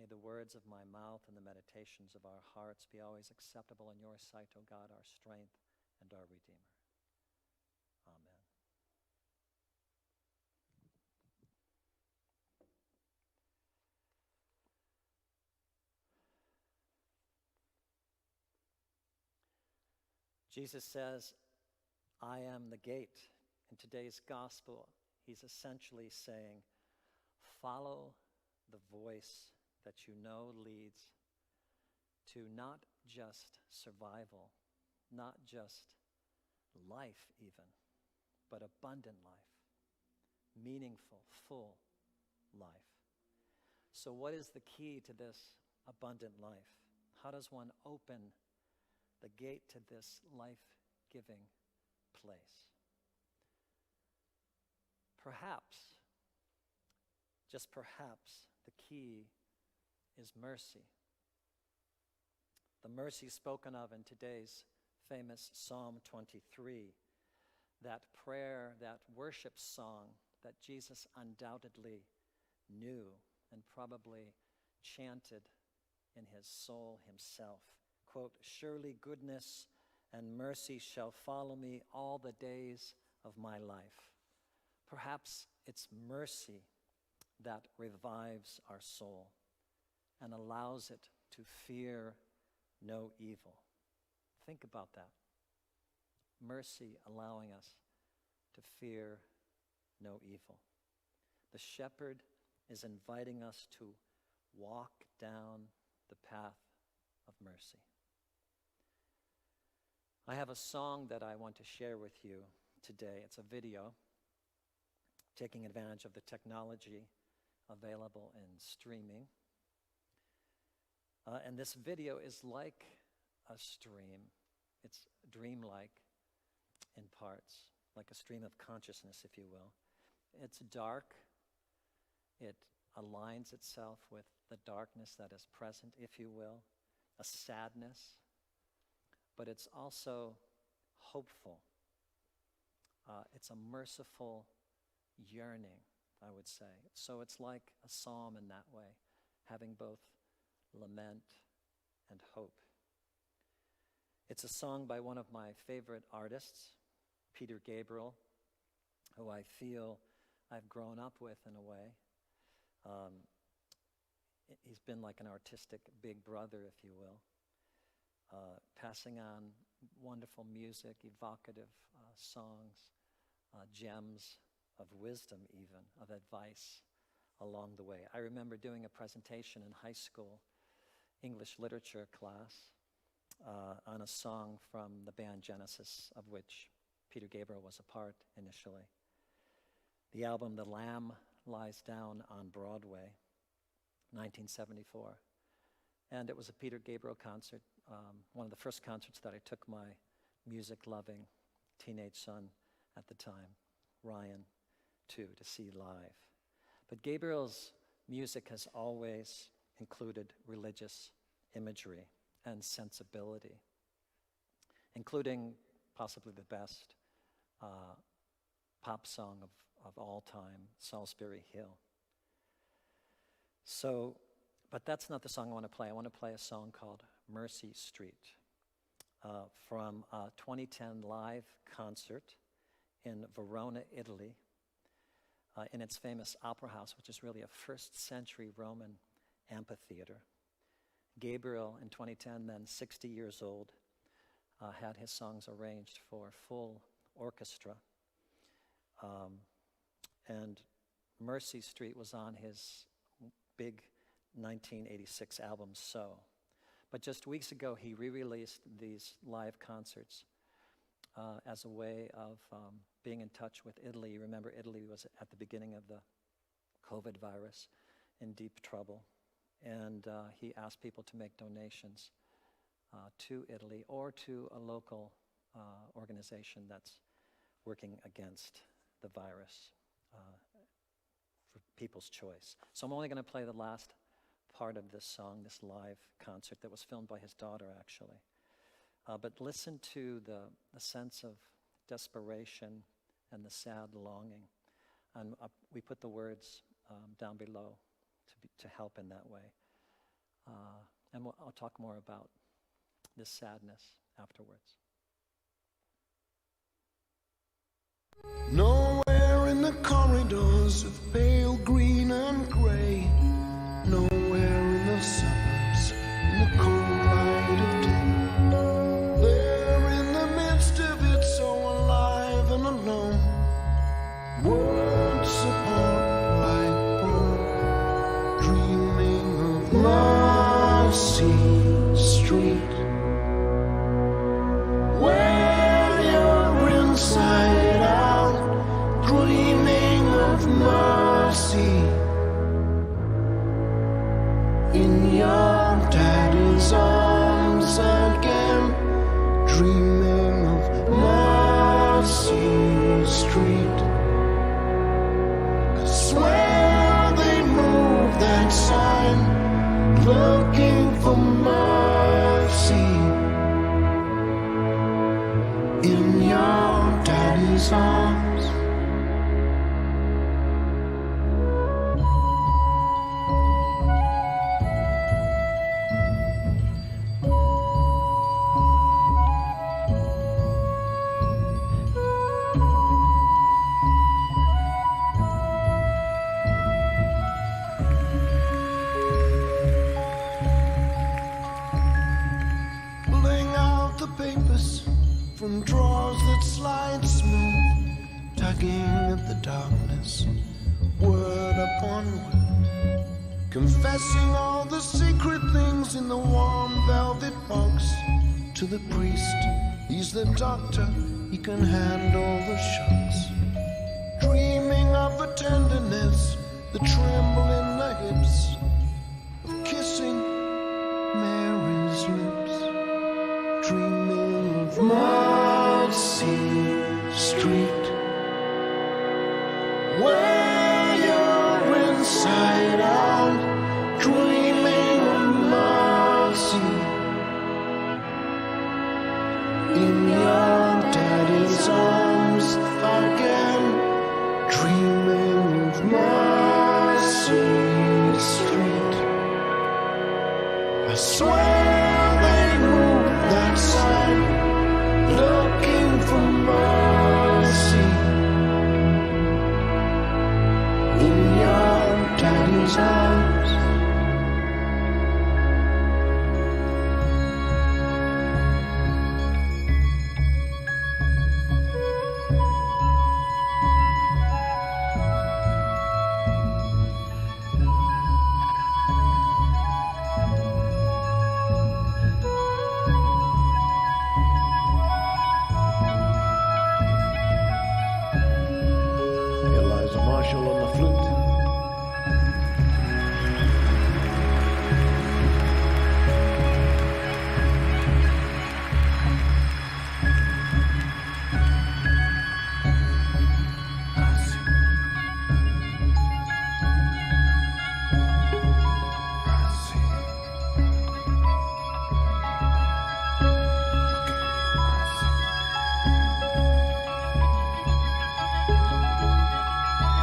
the words of my mouth and the meditations of our hearts be always acceptable in your sight, O God, our strength and our Redeemer. Amen. Jesus says, I am the gate. In today's gospel, he's essentially saying, follow the voice that you know leads to not just survival, not just life even, but abundant life, meaningful, full life. So what is the key to this abundant life? How does one open the gate to this life-giving place? Perhaps, just perhaps, the key is mercy. The mercy spoken of in today's famous Psalm 23, that prayer, that worship song that Jesus undoubtedly knew and probably chanted in his soul himself. Quote, surely goodness and mercy shall follow me all the days of my life. Perhaps it's mercy that revives our soul and allows it to fear no evil. Think about that. Mercy allowing us to fear no evil. The shepherd is inviting us to walk down the path of mercy. I have a song that I want to share with you today. It's a video, taking advantage of the technology available in streaming. And this video is like a stream. It's dreamlike in parts, like a stream of consciousness, if you will. It's dark. It aligns itself with the darkness that is present, if you will, a sadness, but it's also hopeful. It's a merciful yearning, I would say. So it's like a psalm in that way, having both lament and hope. It's a song by one of my favorite artists, Peter Gabriel, who I feel I've grown up with in a way. He's been like an artistic big brother, if you will, passing on wonderful music, evocative songs, gems of wisdom even, of advice along the way. I remember doing a presentation in high school English literature class on a song from the band Genesis, of which Peter Gabriel was a part initially. The album The Lamb Lies Down on Broadway, 1974. And it was a Peter Gabriel concert, one of the first concerts that I took my music-loving teenage son at the time, Ryan, to see live. But Gabriel's music has always included religious imagery and sensibility, including possibly the best pop song of all time, Salisbury Hill. So, but that's not the song I want to play. I want to play a song called Mercy Street from a 2010 live concert in Verona, Italy, in its famous opera house, which is really a first-century Roman amphitheater. Gabriel, in 2010, then 60 years old, had his songs arranged for full orchestra. And Mercy Street was on his big 1986 album, So. But just weeks ago, he re-released these live concerts as a way of being in touch with Italy. You remember Italy was at the beginning of the COVID virus in deep trouble. And he asked people to make donations to Italy or to a local organization that's working against the virus for People's Choice. So I'm only going to play the last part of this song, this live concert that was filmed by his daughter, actually. But listen to the sense of desperation and the sad longing. And we put the words down below to help in that way. And I'll talk more about this sadness afterwards. Nowhere in the corridors of pale green and grey, nowhere in the suburbs, in the cold light of day, there in the midst of it, so alive and alone, words upon like bone, dreaming of Mercy Street, where you're inside out, dreaming of mercy in your daddy's arms again, dreaming of Mercy Street. 'Cause where they move that sign, looking for mercy in your daddy's arms. Pulling out the papers from drawers that slide smooth, tugging at the darkness, word upon word, confessing all the secret things in the warm velvet box. To the priest, he's the doctor, he can handle the shocks. Dreaming of a tenderness, the tremble in the hips, of kissing Mary's lips, dreaming of Mercy Street, where you're inside out, dreaming of mercy in your daddy's arms again, dreaming of Mercy Street. I swear they moved that sign, looking for mercy in your daddy's arms. Eliza Marshall on the flute.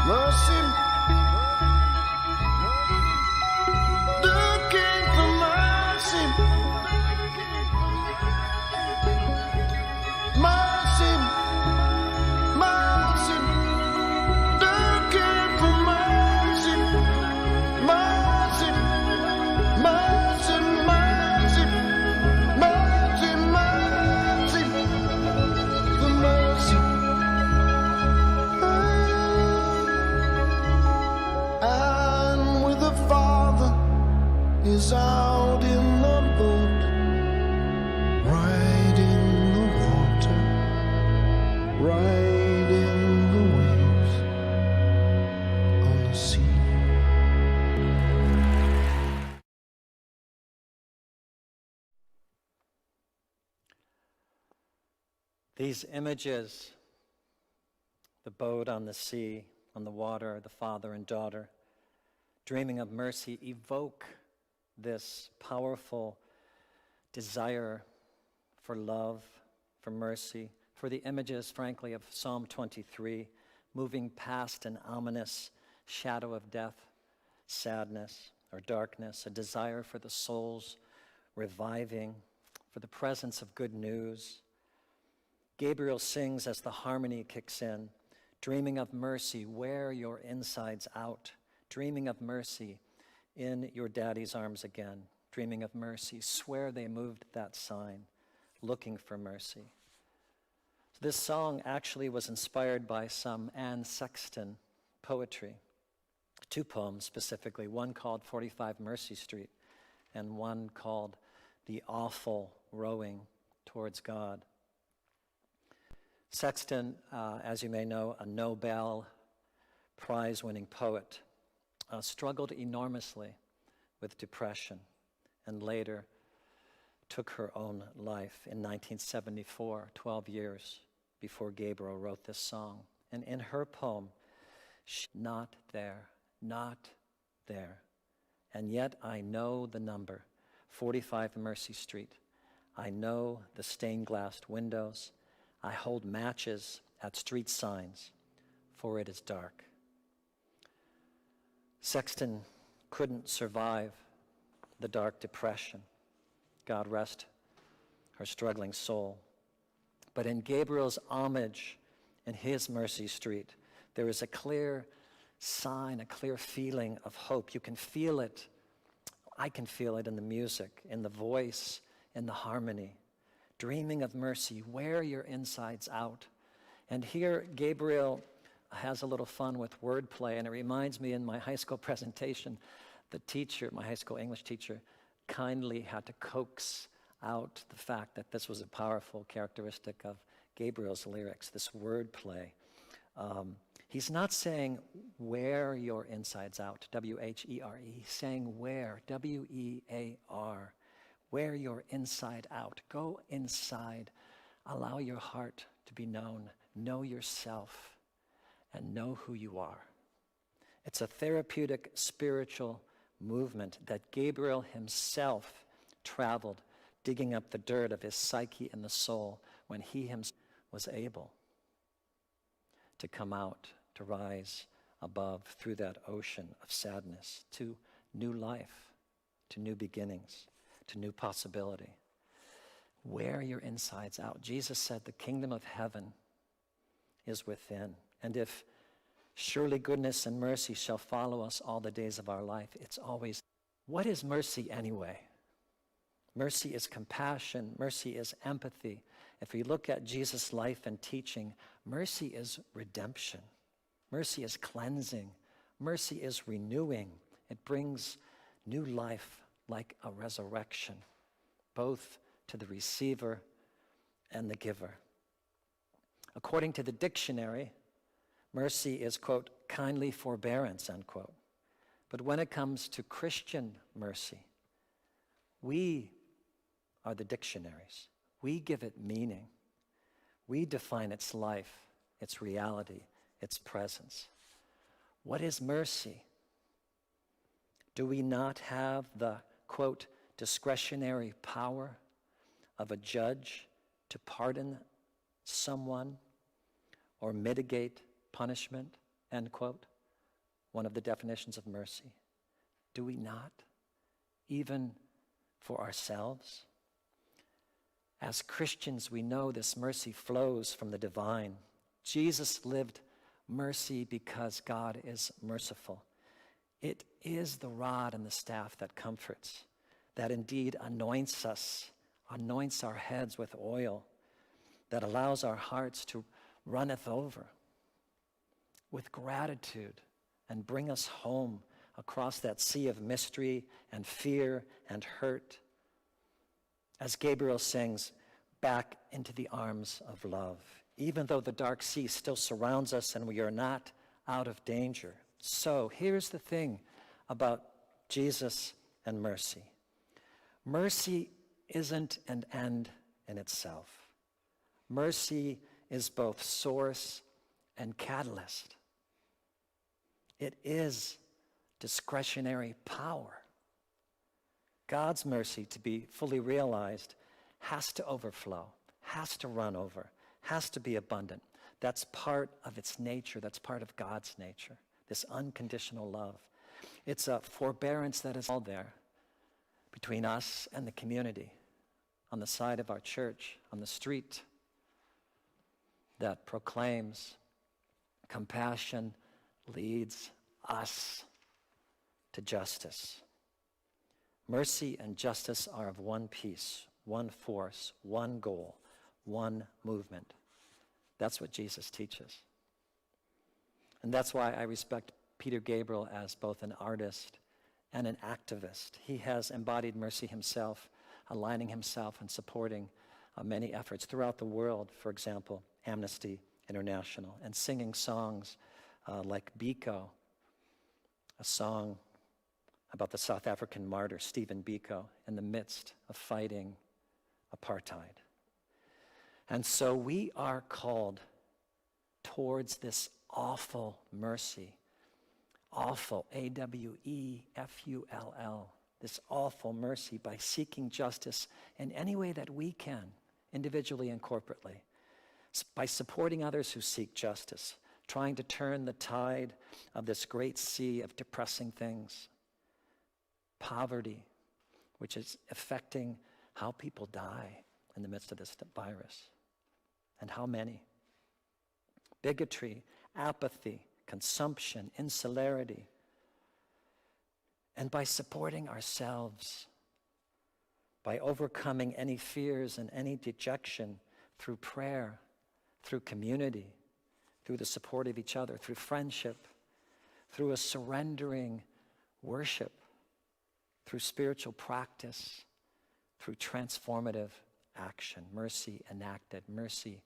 Mercy, looking for mercy, mercy, mercy, looking for mercy, mercy, mercy, mercy, mercy, mercy, for mercy. And with the Father is out in the boat, riding the water, riding the waves on the sea. These images, the boat on the sea, on the water, the father and daughter, dreaming of mercy, evoke this powerful desire for love, for mercy, for the images, frankly, of Psalm 23, moving past an ominous shadow of death, sadness, or darkness, a desire for the soul's reviving, for the presence of good news. Gabriel sings as the harmony kicks in, dreaming of mercy, wear your insides out, dreaming of mercy in your daddy's arms again, dreaming of mercy, swear they moved that sign, looking for mercy. This song actually was inspired by some Anne Sexton poetry, 2 poems specifically, one called 45 Mercy Street and one called The Awful Rowing Towards God. Sexton, as you may know, a Nobel Prize-winning poet, struggled enormously with depression and later took her own life in 1974, 12 years before Gabriel wrote this song. And in her poem, not there, and yet I know the number, 45 Mercy Street. I know the stained-glassed windows. I hold matches at street signs, for it is dark. Sexton couldn't survive the dark depression. God rest her struggling soul. But in Gabriel's homage in his Mercy Street, there is a clear sign, a clear feeling of hope. You can feel it. I can feel it in the music, in the voice, in the harmony. Dreaming of mercy, wear your insides out. And here Gabriel has a little fun with wordplay, and it reminds me in my high school presentation, the teacher, my high school English teacher, kindly had to coax out the fact that this was a powerful characteristic of Gabriel's lyrics, this wordplay. He's not saying wear your insides out, W-H-E-R-E. He's saying wear, W-E-A-R. Wear your inside out. Go inside. Allow your heart to be known. Know yourself and know who you are. It's a therapeutic spiritual movement that Gabriel himself traveled, digging up the dirt of his psyche and the soul when he himself was able to come out, to rise above through that ocean of sadness to new life, to new beginnings, to new possibility. Wear your insides out. Jesus said the kingdom of heaven is within. And if surely goodness and mercy shall follow us all the days of our life, it's always, what is mercy anyway? Mercy is compassion. Mercy is empathy. If we look at Jesus' life and teaching, mercy is redemption. Mercy is cleansing. Mercy is renewing. It brings new life like a resurrection, both to the receiver and the giver. According to the dictionary, mercy is, quote, kindly forbearance, unquote. But when it comes to Christian mercy, we are the dictionaries. We give it meaning. We define its life, its reality, its presence. What is mercy? Do we not have the, quote, discretionary power of a judge to pardon someone or mitigate punishment, end quote? One of the definitions of mercy. Do we not? Even for ourselves? As Christians, we know this mercy flows from the divine. Jesus lived mercy because God is merciful. It is the rod and the staff that comforts, that indeed anoints us, anoints our heads with oil, that allows our hearts to runneth over with gratitude and bring us home across that sea of mystery and fear and hurt. As Gabriel sings, back into the arms of love, even though the dark sea still surrounds us and we are not out of danger. So here's the thing about Jesus and mercy. Mercy isn't an end in itself. Mercy is both source and catalyst. It is discretionary power. God's mercy, to be fully realized, has to overflow, has to run over, has to be abundant. That's part of its nature. That's part of God's nature, this unconditional love. It's a forbearance that is all there between us and the community, on the side of our church, on the street, that proclaims compassion leads us to justice. Mercy and justice are of one piece, one force, one goal, one movement. That's what Jesus teaches. And that's why I respect Peter Gabriel as both an artist and an activist. He has embodied mercy himself, aligning himself and supporting many efforts throughout the world, for example, Amnesty International, and singing songs like Biko, a song about the South African martyr Stephen Biko in the midst of fighting apartheid. And so we are called towards this awful mercy, awful, A-W-E-F-U-L-L, this awful mercy by seeking justice in any way that we can, individually and corporately, by supporting others who seek justice, trying to turn the tide of this great sea of depressing things, poverty, which is affecting how people die in the midst of this virus, and how many. Bigotry, apathy, consumption, insularity. And by supporting ourselves, by overcoming any fears and any dejection through prayer, through community, through the support of each other, through friendship, through a surrendering worship, through spiritual practice, through transformative action, mercy enacted, mercy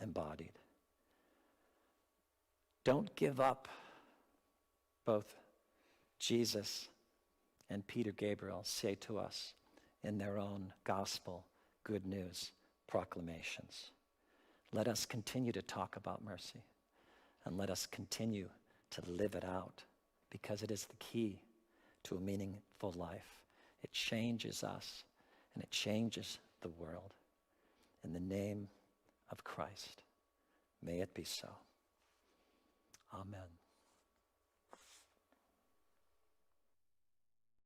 embodied. Don't give up. Both Jesus and Peter Gabriel say to us in their own gospel good news proclamations. Let us continue to talk about mercy, and let us continue to live it out, because it is the key to a meaningful life. It changes us, and it changes the world. In the name of Christ, may it be so. Amen.